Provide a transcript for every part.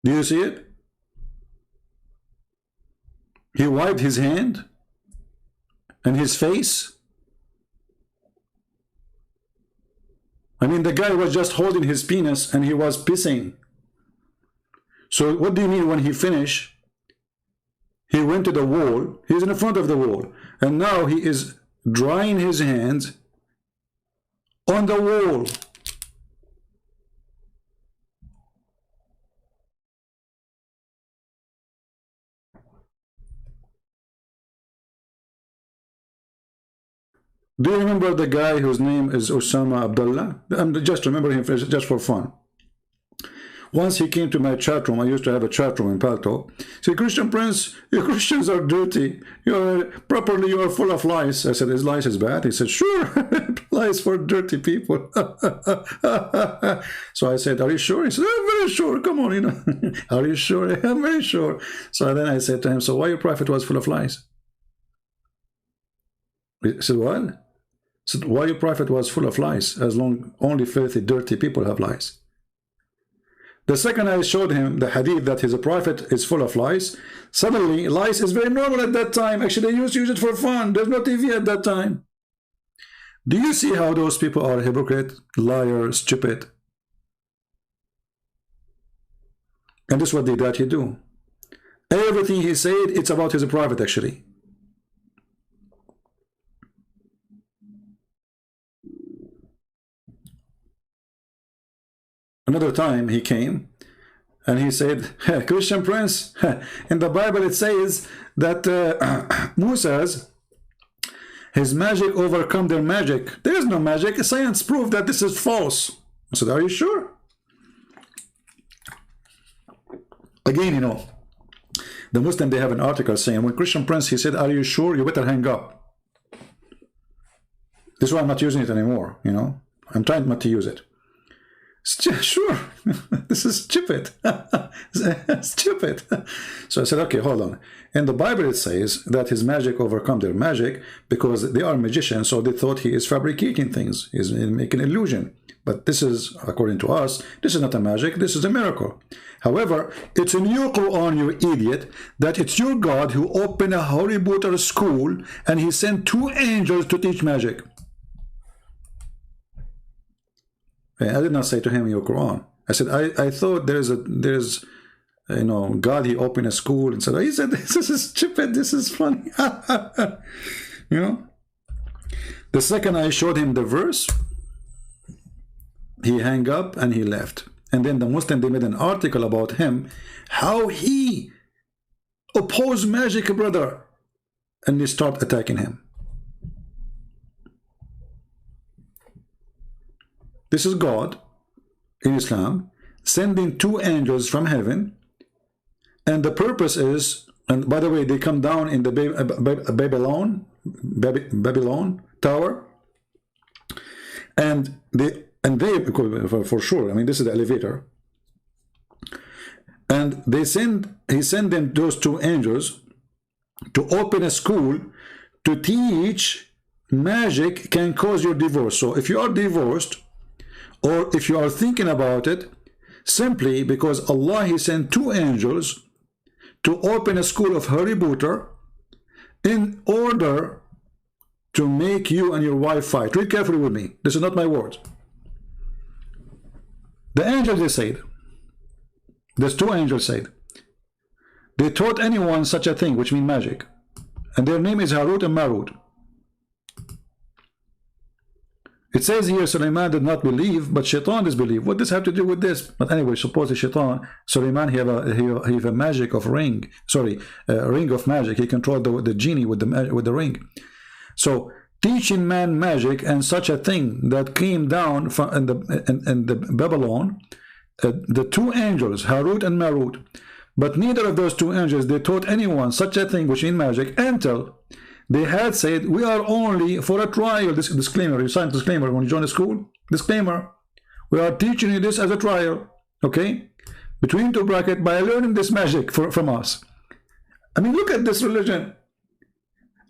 Do you see it? He wiped his hand and his face. I mean, the guy was just holding his penis and he was pissing. So what do you mean when he finished? He went to the wall. He's in the front of the wall. And now he is drying his hands on the wall. Do you remember the guy whose name is Osama Abdullah? Just remember him just for fun. Once he came to my chat room. I used to have a chat room in Palto. He said, Christian Prince, you Christians are dirty. You are full of lies. I said, is lies is bad? He said, sure, lies for dirty people. So I said, are you sure? He said, I'm very sure. Come on, Are you sure? I'm very sure. So then I said to him, so why your prophet was full of lies? He said, what? So why your prophet was full of lies, as long only filthy, dirty people have lies. The second I showed him the hadith that his prophet is full of lies, suddenly lies is very normal at that time. Actually, they used to use it for fun. There's no TV at that time. Do you see how those people are hypocrite, liar, stupid? And this is what they that he do. Everything he said, it's about his prophet actually. Another time he came and he said, Christian Prince, in the Bible it says that his magic overcome their magic. There is no magic. Science proved that this is false. I said, are you sure? Again, the Muslim, they have an article saying, when Christian Prince, he said, are you sure? You better hang up. This is why I'm not using it anymore, I'm trying not to use it. Sure, this is stupid. Stupid. So I said, okay, hold on. In the Bible it says that his magic overcome their magic because they are magicians, so they thought he is fabricating things, he's making illusion. But this is, according to us, this is not a magic, this is a miracle. However, it's in your Quran, you idiot, that it's your God who opened a Harry Potter school and he sent 2 angels to teach magic. I did not say to him in your Quran. I said, I thought there's God, he opened a school and said, he said, this is stupid, this is funny. The second I showed him the verse, he hung up and he left. And then the Muslim, they made an article about him, how he opposed magic, brother. And they start attacking him. This is God in Islam sending 2 angels from heaven, and the purpose is, and by the way, they come down in the Babylon tower, and they for sure, I mean, this is the elevator, and he send them, those 2 angels, to open a school to teach magic can cause your divorce. So if you are divorced, or if you are thinking about it, simply because Allah, he sent 2 angels to open a school of Harry Potter in order to make you and your wife fight. Read carefully with me. This is not my words. The angels, they said, there's 2 angels said, they taught anyone such a thing, which means magic. And their name is Harut and Marut. It says here, Suleiman did not believe, but Shaitan disbelieved. What does this have to do with this? But anyway, suppose the Shaitan, Suleiman, he have a magic of ring. Sorry, a ring of magic. He controlled the genie with the ring. So teaching man magic and such a thing that came down from in the Babylon, the 2 angels, Harut and Marut. But neither of those 2 angels, they taught anyone such a thing, which in magic, until they had said, we are only for a trial. This disclaimer, you sign disclaimer when you join the school. Disclaimer, we are teaching you this as a trial, okay? Between 2 brackets, by learning this magic from us. I mean, look at this religion.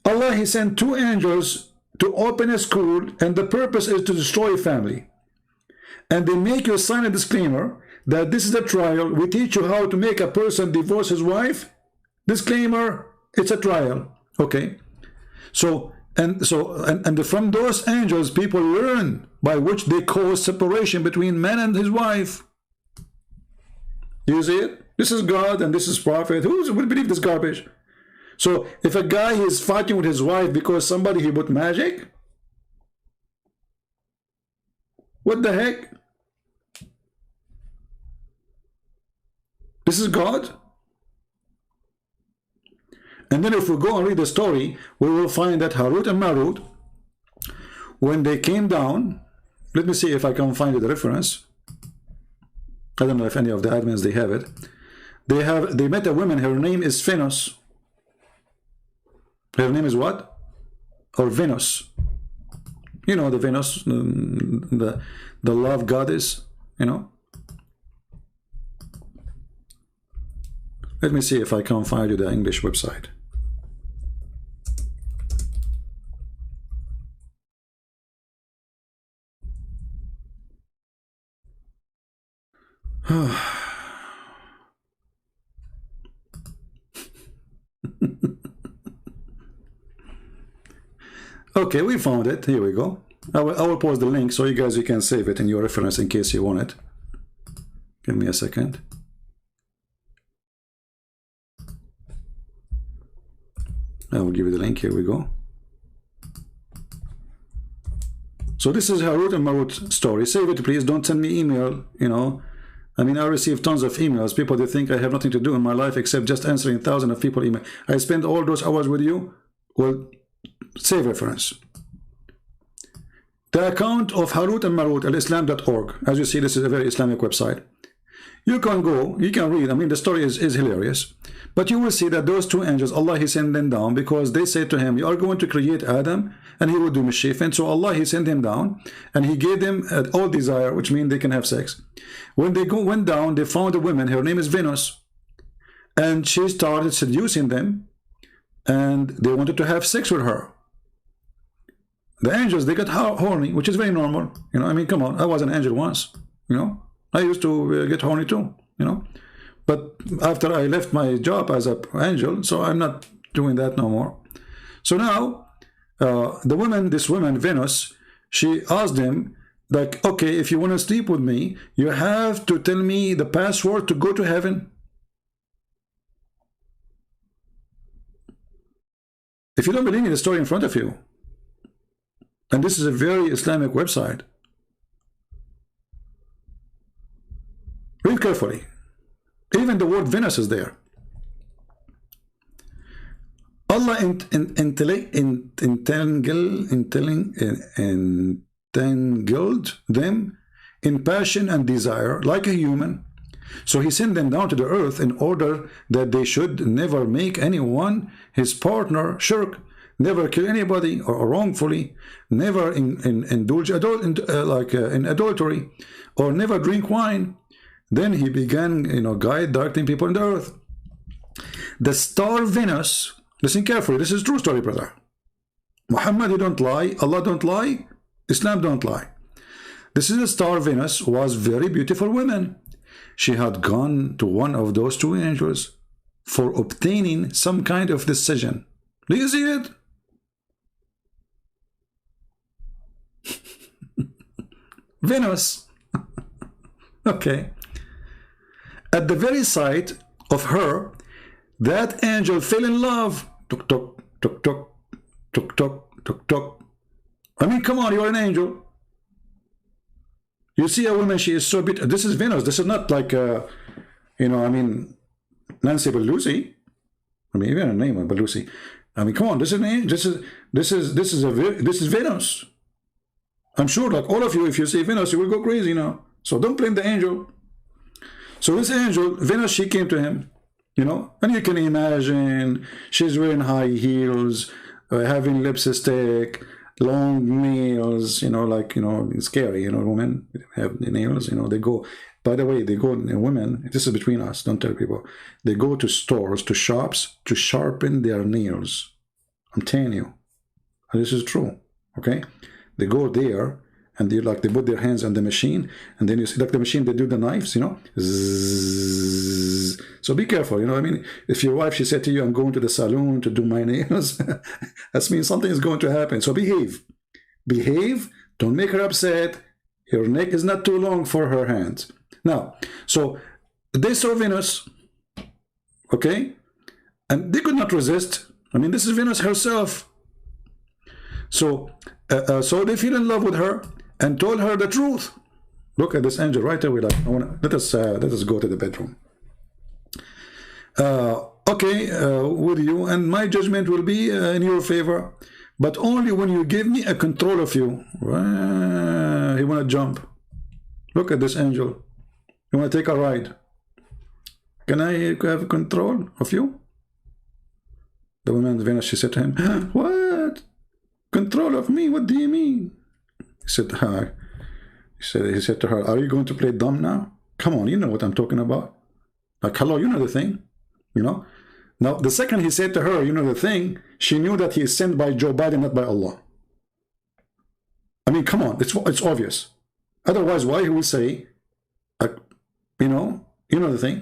Allah, he sent 2 angels to open a school, and the purpose is to destroy family. and they make you sign a disclaimer that this is a trial. We teach you how to make a person divorce his wife. Disclaimer, it's a trial. Okay. So from those angels, people learn by which they cause separation between man and his wife. You see it? This is God and this is prophet. Who would believe this garbage? So if a guy is fighting with his wife because somebody he put magic, what the heck? This is God? And then if we go and read the story, we will find that Harut and Marut, when they came down, let me see if I can find the reference. I don't know if any of the admins, they have it. They met a woman, her name is Venus. Her name is what? Or Venus. You know the Venus, the love goddess, you know. Let me see if I can find you the English website. Okay, we found it. Here we go. I will post the link so you can save it in your reference in case you want it. Give me a second. I will give you the link. Here we go. So this is Harut and Marut story. Save it, please. Don't send me email, you know. I mean, I receive tons of emails. People, they think I have nothing to do in my life except just answering thousands of people email. I spend all those hours with you. Well, save reference. The account of Harut and Marut at islam.org. As you see, this is a very Islamic website. You can go, you can read. I mean, the story is hilarious. But you will see that those two angels, Allah, He sent them down because they said to him, you are going to create Adam and he will do mischief. And so Allah, He sent him down and He gave them all desire, which means they can have sex. When they went down, they found a woman, her name is Venus. And she started seducing them and they wanted to have sex with her. The angels, they got horny, which is very normal. You know, I mean, come on, I was an angel once, you know. I used to get horny too, you know. But after I left my job as an angel, so I'm not doing that no more. So now, this woman, Venus, she asked him, like, okay, if you want to sleep with me, you have to tell me the password to go to heaven. If you don't believe me, the story in front of you. And this is a very Islamic website. Read carefully. Even the word Venus is there. Allah entangled them in passion and desire like a human. So He sent them down to the earth in order that they should never make anyone his partner, shirk, never kill anybody or wrongfully, never indulge in adultery, or never drink wine. Then He began, you know, directing people in the earth. The star Venus, listen carefully, this is true story, brother. Muhammad, he don't lie, Allah don't lie, Islam don't lie. This is the star Venus, was very beautiful woman. She had gone to one of those two angels for obtaining some kind of decision. Do you see it? Venus. Okay. At the very sight of her, that angel fell in love. Tuk tuk tuk tuk tuk tuk tuk tuk. I mean, come on, you're an angel. You see a woman, she is so beautiful. This is Venus. This is not like, you know, I mean, Nancy Pelosi. I mean, even a name of Pelosi. I mean, come on, this is Venus. I'm sure, like all of you, if you see Venus, you will go crazy now. So don't blame the angel. So this angel, Venus, she came to him, you know, and you can imagine she's wearing high heels, having lipstick, long nails, you know, like, you know, it's scary, you know, women have the nails, you know, they go, by the way, they go, women, this is between us, don't tell people, they go to stores, to shops, to sharpen their nails. I'm telling you, this is true, okay? They go there and they like they put their hands on the machine, and then you see like the machine they do the knives, you know. Zzz. So be careful, you know. I mean, if your wife she said to you, "I'm going to the salon to do my nails," that means something is going to happen. So behave, behave. Don't make her upset. Your neck is not too long for her hands. Now, so they saw Venus, okay, and they could not resist. I mean, this is Venus herself. So, so they fell in love with her and told her the truth. Look at this angel right away. Like, let us go to the bedroom. Okay, with you, and my judgment will be in your favor, but only when you give me a control of you. He wanna jump. Look at this angel. You wanna take a ride? Can I have control of you? The woman Venus, she said to him, "What? Control of me? What do you mean?" He said, he said to her, "Are you going to play dumb now? Come on, you know what I'm talking about. Like, hello, you know the thing, you know." Now, the second he said to her, "You know the thing," she knew that he is sent by Joe Biden, not by Allah. I mean, come on, it's obvious. Otherwise, why he will say, you know the thing.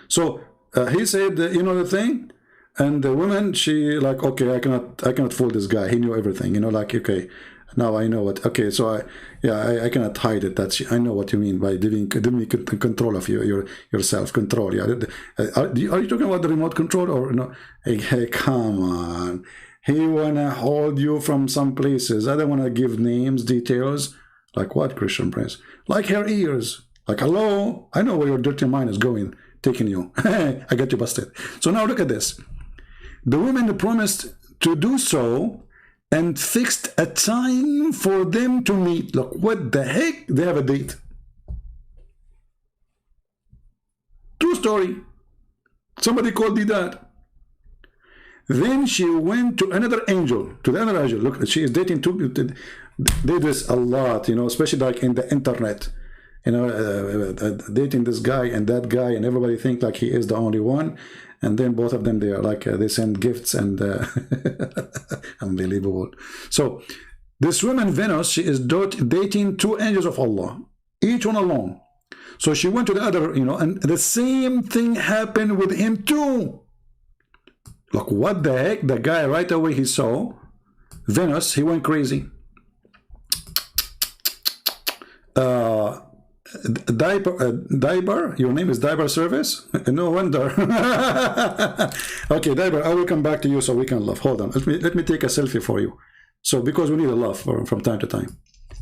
So he said, "You know the thing," and the woman, she like, okay, I cannot fool this guy. He knew everything, you know, like, okay, now I know what. Okay, so I cannot hide it. I know what you mean by giving control of your self control. Yeah, are you talking about the remote control or no? Hey, come on. He wanna hold you from some places. I don't wanna give names, details. Like what, Christian Prince? Like her ears. Like, hello, I know where your dirty mind is going, taking you. I got you busted. So now look at this. The woman promised to do so and fixed a time for them to meet. Look, what the heck? They have a date. True story. Somebody called me that. Then she went to another angel, to the other angel. Look, she is dating two. They do this a lot, you know, especially like in the internet. You know, dating this guy and that guy, and everybody think like he is the only one. And then both of them, they are like, they send gifts and unbelievable. So this woman, Venus, she is dating two angels of Allah, each one alone. So she went to the other, you know, and the same thing happened with him too. Look, what the heck? The guy right away he saw Venus, he went crazy. Diber, your name is Diber Service? No wonder. Okay, Diber, I will come back to you so we can laugh. Hold on, let me take a selfie for you. So because we need a laugh from time to time.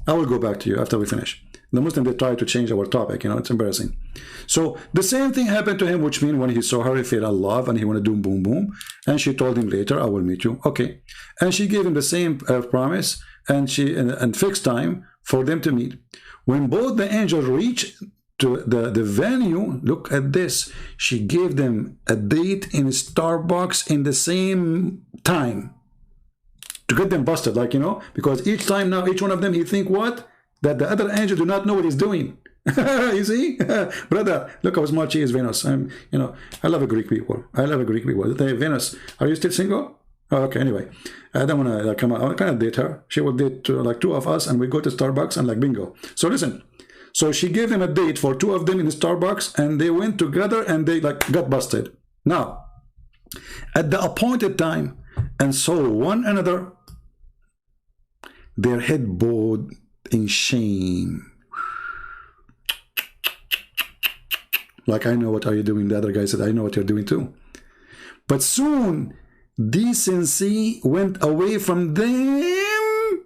I will go back to you after we finish. The Muslim, they try to change our topic, you know, it's embarrassing. So the same thing happened to him, which means when he saw her, he fell in love and he wanted to do boom boom. And she told him later, I will meet you. Okay. And she gave him the same promise and fixed time for them to meet. When both the angels reached to the venue, look at this. She gave them a date in Starbucks in the same time to get them busted, like, you know, because each time now, each one of them, he think what? That the other angel do not know what he's doing. You see? Brother, look how much he is Venus. You know, I love a Greek people. I love a Greek people. Venus, are you still single? Oh, okay, anyway. I don't want to come out. I cannot date her. She will date like two of us and we go to Starbucks and like bingo. So listen. So she gave him a date for two of them in Starbucks and they went together and they like got busted. Now, at the appointed time and saw one another, their head bowed in shame. Like, I know what are you doing. The other guy said, I know what you're doing too. But soon decency went away from them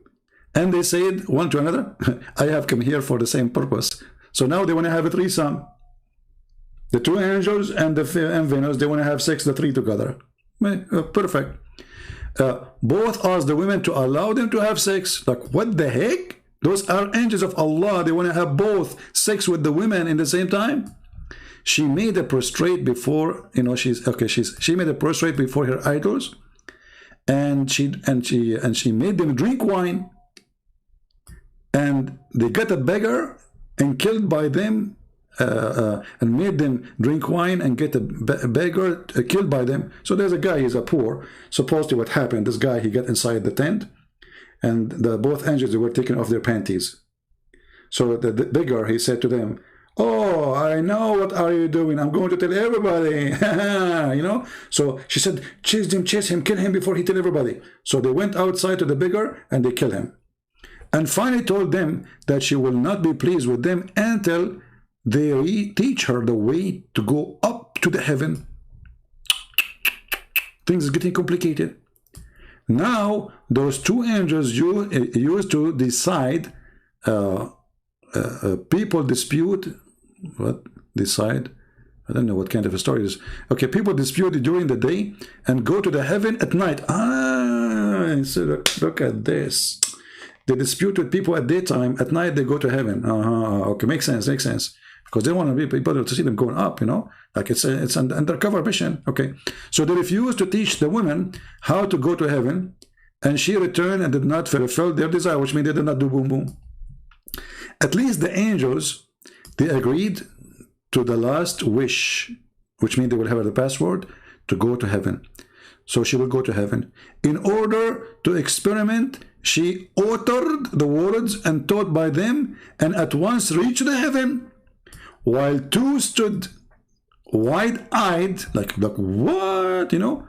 and they said one to another, I have come here for the same purpose. So now they want to have a threesome. The two angels and Venus, they want to have sex, the three together. Perfect. Both asked the women to allow them to have sex. Like, what the heck? Those are angels of Allah. They want to have both sex with the women in the same time. She made a prostrate before, you know, she made a prostrate before her idols, and she made them drink wine, and they got a beggar and killed by them, and made them drink wine and get a beggar killed by them. So there's a guy, he's a poor. Supposedly what happened, this guy, he got inside the tent and both angels, they were taking off their panties. So the bigger, he said to them, "Oh, I know what are you doing. I'm going to tell everybody." You know. So she said, chase him, kill him before he tell everybody. So they went outside to the bigger and they killed him. And finally told them that she will not be pleased with them until they teach her the way to go up to the heaven. Things are getting complicated. Now, those two angels used to decide, people dispute, what? Decide? I don't know what kind of a story it is. Okay, people dispute during the day and go to the heaven at night. So look at this. They dispute with people at daytime, at night they go to heaven. Okay, makes sense, because they want to be people to see them going up, you know, like it's an undercover mission. Okay, so they refused to teach the women how to go to heaven, and she returned and did not fulfill their desire, which means they did not do boom boom. At least the angels, they agreed to the last wish, which means they will have the password to go to heaven. So she will go to heaven. In order to experiment, she uttered the words and taught by them, and at once reached the heaven, while two stood wide-eyed, like what, you know?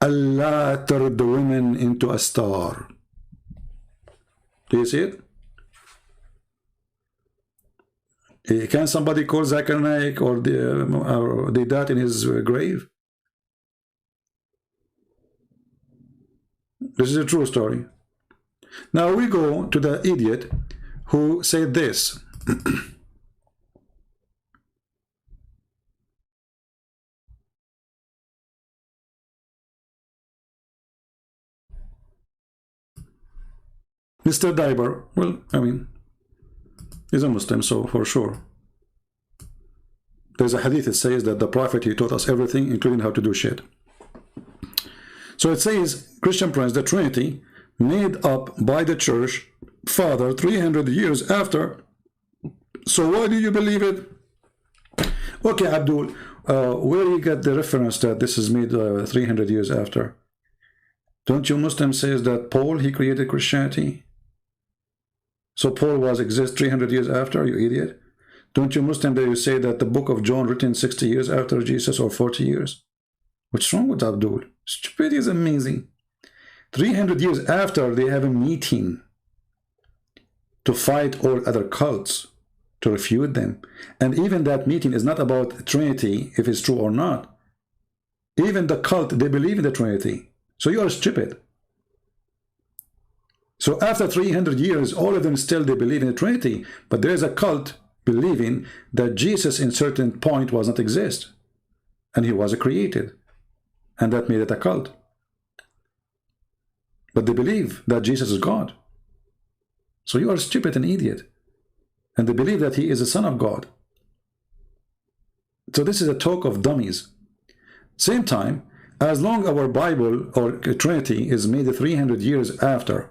Allah turned the women into a star. Do you see it? Can somebody call Zakir Naik or the that in his grave? This is a true story. Now we go to the idiot who said this. Mr. Diber, well, I mean, he's a Muslim, so for sure. There's a hadith that says that the Prophet, he taught us everything, including how to do shit. So it says, Christian Prince, the Trinity, made up by the Church Father 300 years after. So why do you believe it? Okay, Abdul, where you get the reference that this is made 300 years after? Don't you Muslims say that Paul, he created Christianity? So Paul was exist 300 years after, you idiot? Don't you Muslim that you say that the book of John written 60 years after Jesus or 40 years? What's wrong with Abdul? Stupidity is amazing. 300 years after, they have a meeting to fight all other cults, to refute them. And even that meeting is not about Trinity, if it's true or not. Even the cult, they believe in the Trinity. So you are stupid. So after 300 years, all of them still, they believe in the Trinity. But there is a cult believing that Jesus in certain point was not exist. And he was created. And that made it a cult. But they believe that Jesus is God. So you are stupid and idiot. And they believe that he is the Son of God. So this is a talk of dummies. Same time, as long our Bible or Trinity is made 300 years after,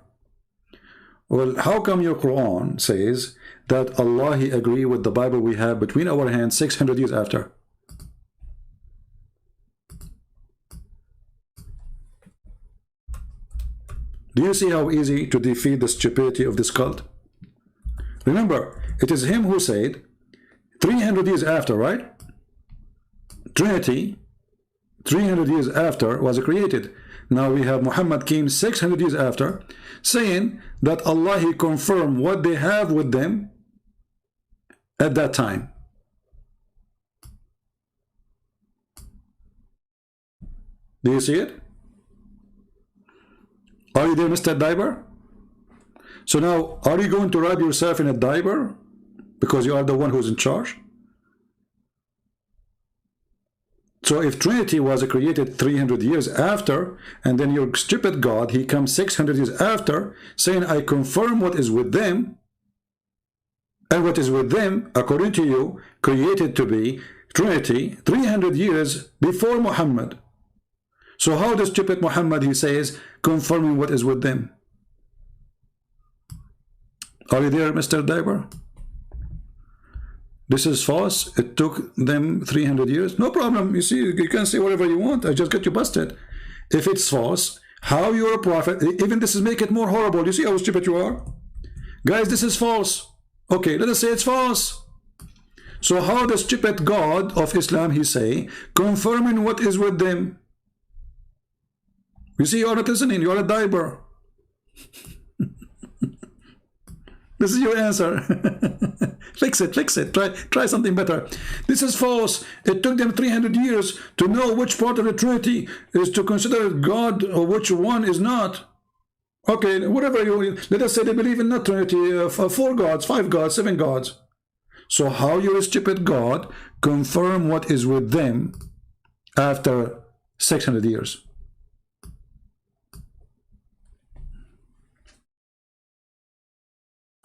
well, how come your Quran says that Allah, he agree with the Bible we have between our hands 600 years after? Do you see how easy to defeat the stupidity of this cult? Remember, it is him who said 300 years after, right? Trinity, 300 years after was created. Now we have Muhammad came 600 years after, saying that Allah, he confirmed what they have with them at that time. Do you see it? Are you there, Mr. Diber? So now, are you going to wrap yourself in a diaper because you are the one who's in charge? So if Trinity was created 300 years after, and then your stupid God, he comes 600 years after, saying, I confirm what is with them, and what is with them, according to you, created to be Trinity 300 years before Muhammad. So how does stupid Muhammad, he says, confirming what is with them? Are you there, Mr. Diber? This is false. It took them 300 years. No problem. You see, you can say whatever you want. I just got you busted. If it's false, How you're a prophet, even this is make it more horrible. You see how stupid you are? Guys, this is false. Okay, let us say it's false. So how the stupid God of Islam, he say, confirming what is with them? You see, you're not listening, you're a diaper. This is your answer. Fix it, fix it. Try something better. This is false. It took them 300 years to know which part of the Trinity is to consider God or which one is not. Okay, whatever you, let us say they believe in not Trinity, 4 gods, 5 gods, 7 gods. So how your stupid God confirm what is with them after 600 years?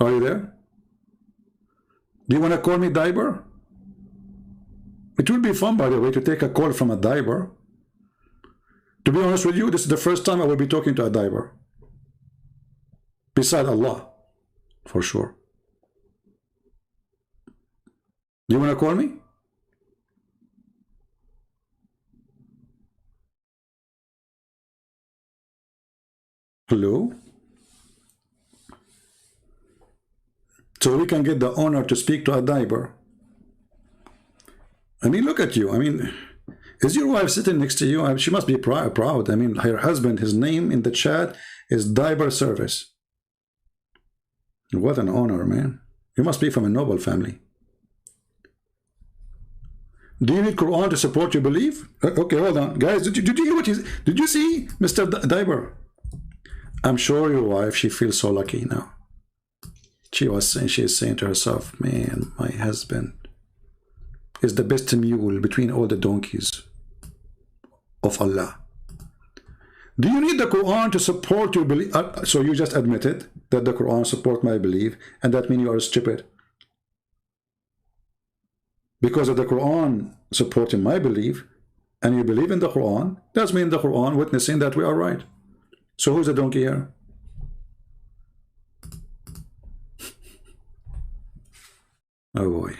Are you there? Do you want to call me diaper? It will be fun, by the way, to take a call from a diaper. To be honest with you, this is the first time I will be talking to a diaper. Beside Allah, for sure. Do you want to call me? Hello? So we can get the honor to speak to a diaper. I mean, look at you. I mean, is your wife sitting next to you? She must be proud. I mean, her husband, his name in the chat is Diaper Service. What an honor, man. You must be from a noble family. Do you need Quran to support your belief? Okay, hold on. Guys, did you hear what did you see, Mr. Diaper? I'm sure your wife, she feels so lucky now. She is saying to herself, man, my husband is the best mule between all the donkeys of Allah. Do you need the Quran to support your belief? So you just admitted that the Quran support my belief, and that means you are stupid. Because of the Quran supporting my belief, and you believe in the Quran, that means the Quran witnessing that we are right. So who's the donkey here? Oh boy.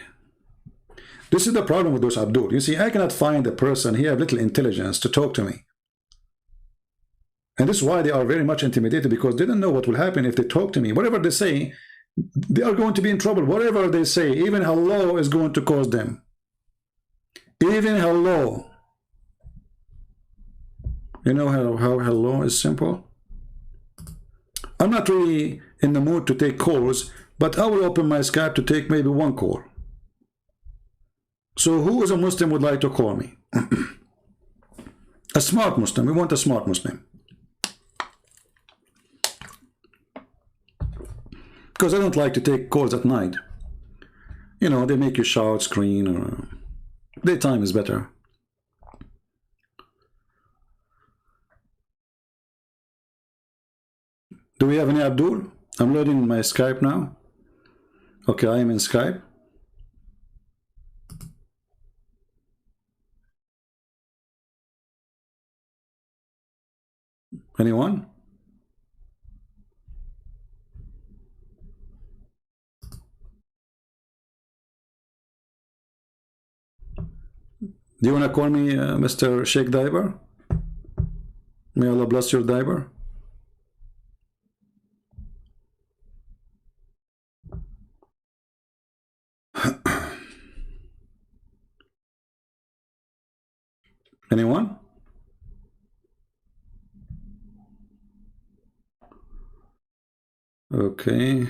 This is the problem with those Abdul. You see, I cannot find a person, he have little intelligence to talk to me. And this is why they are very much intimidated, because they don't know what will happen if they talk to me. Whatever they say, they are going to be in trouble. Whatever they say, even hello is going to cause them. Even hello. You know how hello is simple? I'm not really in the mood to take calls, but I will open my Skype to take maybe 1 call. So who is a Muslim would like to call me? A smart Muslim. We want a smart Muslim. Because I don't like to take calls at night. You know, they make you shout, scream, or daytime is better. Do we have any Abdul? I'm loading my Skype now. Okay, I am in Skype. Anyone? Do you want to call me Mr. Sheikh Diaper? May Allah bless your diaper. Anyone? Okay.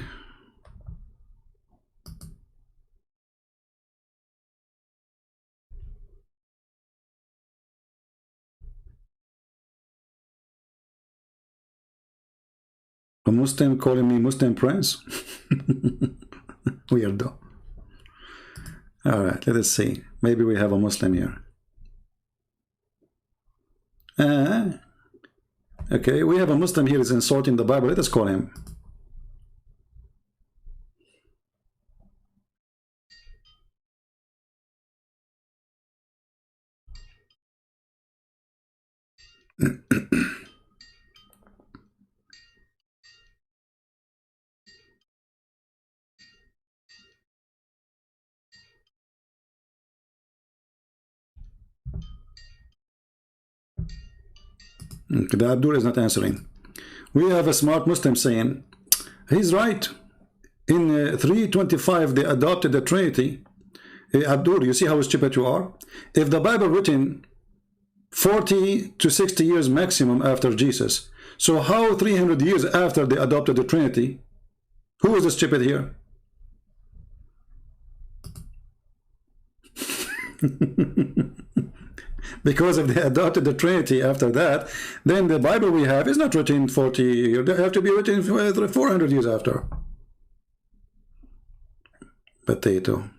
A Muslim calling me Muslim Prince? Weirdo. All right, let us see. Maybe we have a Muslim here. Okay, we have a Muslim here is insulting the Bible. Let us call him. Okay, the Abdur is not answering. We have a smart Muslim saying, he's right. In 325, they adopted the Trinity. Abdur, you see how stupid you are? If the Bible written 40 to 60 years maximum after Jesus, so how 300 years after they adopted the Trinity? Who is the stupid here? Because if they adopted the Trinity after that, then the Bible we have is not written 40 years. They have to be written 400 years after. Potato.